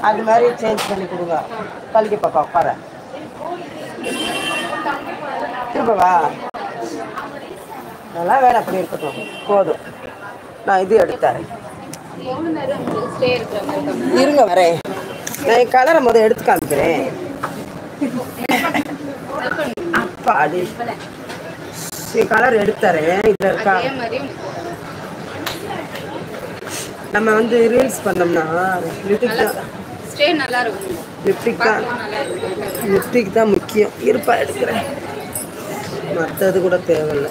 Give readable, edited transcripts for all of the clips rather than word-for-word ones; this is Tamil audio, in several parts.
அது மாதிரி சேஞ்ச் பண்ணி கொடுங்க. கல்கி பாப்பா உட்கார. திரும்பவா அதெல்லாம் வேற அப்படி இருக்கட்டும் போதும். நான் இது எடுத்தரேன். இருங்க வரேன். நான் என் கலரை முதல் எடுத்து காமிக்கிறேன். அப்பாடி என் கலர் எடுத்துறேன். இதில் இருக்கா நம்ம வந்து ரீல்ஸ் பண்ணோம்னா லிப்டிக் தான் முக்கியம். இருப்பா எடுக்கிறேன். மற்றது கூட தேவையில்லை.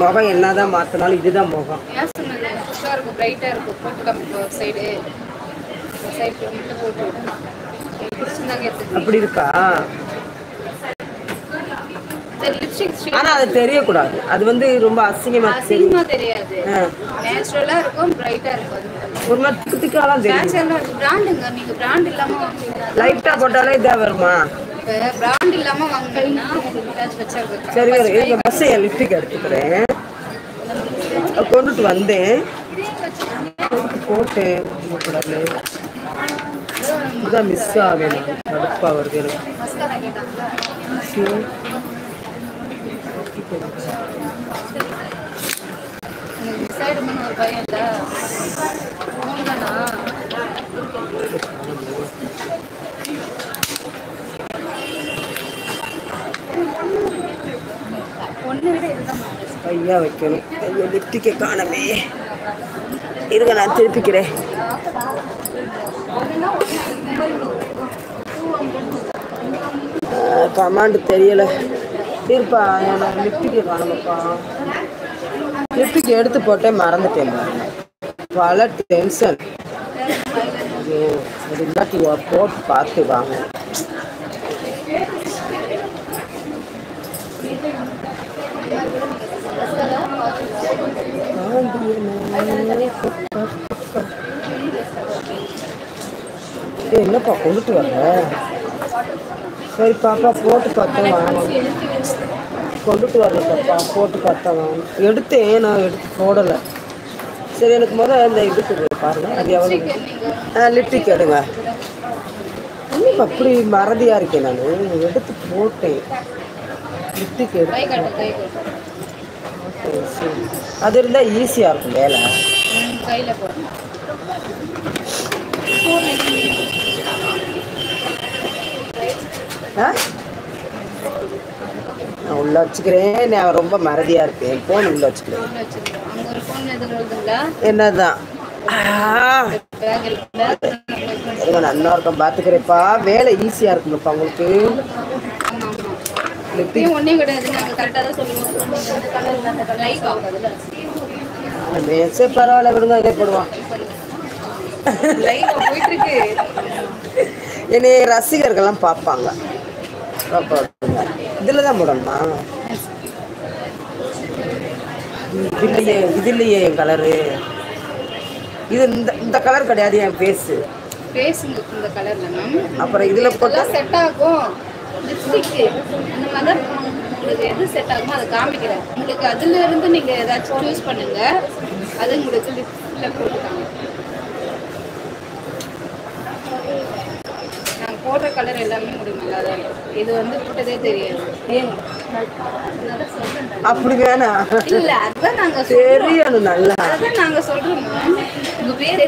முகம் என்னதான் மாற்றினாலும் இதுதான் முகம். அப்படி இருக்கா? ஆனா அது தெரியக்கூடாது. அது வந்து ரொம்ப அசிங்கமா தெரியாது. நேச்சுரலா இருக்கும், பிரைட்டா இருக்கும். ஒரு மாதிரி திக்குதிக்காலாம் தெரியும். பிராண்டுங்க, நீங்க பிராண்ட் இல்லாம லைட்டா போட்டாலே இதா வருமா? பிராண்ட் இல்லாம வாங்குனீங்கன்னா வச்சிருக்கு. சரி இருங்க, பஸ் என் லிப்டிக் எடுத்துக்கிறேன். கொண்டுட்டு வந்தேன், போட்டேன். இதுதான் மிஸ் ஆகணும். கடுப்பா வருது எனக்கு. கையா வைக்கணும். கையை லிப்டிக்கை காணவே. இருங்க நான் திருப்பிக்கிறேன். கமாண்டு தெரியல. இருப்பா, எனக்கு லிப்டிக்கை காணலப்பா. லிப்டிக் எடுத்து போட்டே மறந்துட்டேன். பல டென்ஷன். இல்லாட்டி போட்டு பார்த்து வாங்க. என்னப்பா கொண்டுட்டு வர? சரி பாப்பா போட்டு பார்த்தேன் வாங்க. கொண்டுட்டு வரல பாப்பா, போட்டு பார்த்தா வாங்க. எடுத்தேன், நான் எடுத்து போடலை. சரி எனக்கு முதல்ல இந்த இதுக்கு பாருங்க. அது எவ்வளோ லிப்டிக் எடுங்க. இன்னும் அப்படி மறதியாக இருக்கேன். நான் எடுத்து போட்டேன். லிப்டிக் எடுத்து சரி, அது இருந்தால் ஈஸியாக இருக்கும் வேலை. நான் உள்ள வச்சுக்கிறேன். நான் ரொம்ப மறதியாக இருப்பேன். ஃபோன் உள்ள வச்சுக்கிறேன். என்னதான் நான் இன்னொருக்கம் பார்த்துக்கிறேன்ப்பா. வேலை ஈஸியாக இருக்குங்கப்பா உங்களுக்கு. சரி பரவாயில்ல விடுங்க, இதே போடுவான். என்னை ரசிகர்கள்லாம் பார்ப்பாங்க. இதில் தான் போடணுமா? இதுலையே என் கலரு இது. இந்த கலர் கிடையாது என் ஃபேஸு. இந்த கலர்ல மேம். அப்புறம் இதில் போட்டால் செட் ஆகும். லிப்ஸ்டிக் அந்த மாதிரி உங்களுக்கு எது செட் ஆகுமோ அதை காமிக்கிறேன் உங்களுக்கு. அதுல இருந்து நீங்க ஏதாச்சும் சூஸ் பண்ணுங்க. அது உங்களுக்கு லிப்ஸ்டிக்ல போட்டுக்காங்க. நாங்கள் போடுற கலர் எல்லாமே உங்களுக்கு நல்லா தான் இருக்கும். இது வந்து போட்டதே தெரியாது. அப்படி வேணா இல்ல, அதுதான் நாங்க தெரியணும். நல்லா அதான் நாங்க சொல்றோம். உங்க பேர்?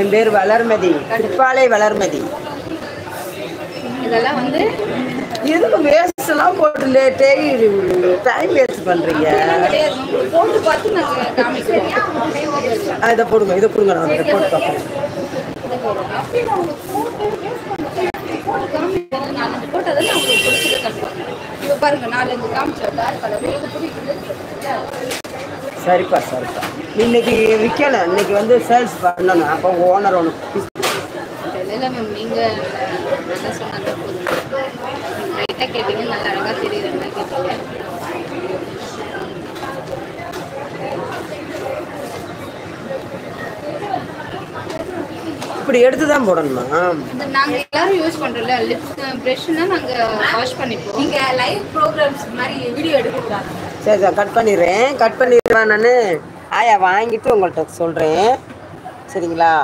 என் பேர் வளர்மதி, திருப்பாலை வளர்மதி. இதெல்லாம் வந்து எதுக்கு வேஸ்ட் எல்லாம் போட்டு டைம் வேஸ்ட் பண்றீங்க? போட்டு பார்த்து நாங்க காமிக்கிறோம். இதை போடுங்க, இதை போடுங்க. நான் இதை போட்டு பார்க்குறேன். சரிப்பா சரிப்பா. இன்னைக்கு விற்கல, இன்னைக்கு வந்து சேல்ஸ் பண்ணணும். அப்போ ஓனர் ஒன்று இல்லை மேம். நீங்கள் நல்லா சொன்னாங்க, லைட்டாக கேட்டீங்க, நல்லா அழகாக தெரியுது. என்ன கேட்டீங்க? இப்படி எடுத்து தான் போடணுமா? நாங்கள் எல்லாரும் யூஸ் பண்ணுறோம்ல லிப் ப்ரஷ்னா நாங்கள் வாஷ் பண்ணிப்போம். நீங்கள் லைவ் ப்ரோக்ராம்ஸ் மாதிரி வீடியோ எடுக்கலாம். சரி சார், கட் பண்ணிடுறேன். கட் பண்ணிடுவேன். நான் ஆயா வாங்கிட்டு உங்கள்கிட்ட சொல்கிறேன். சரிங்களா?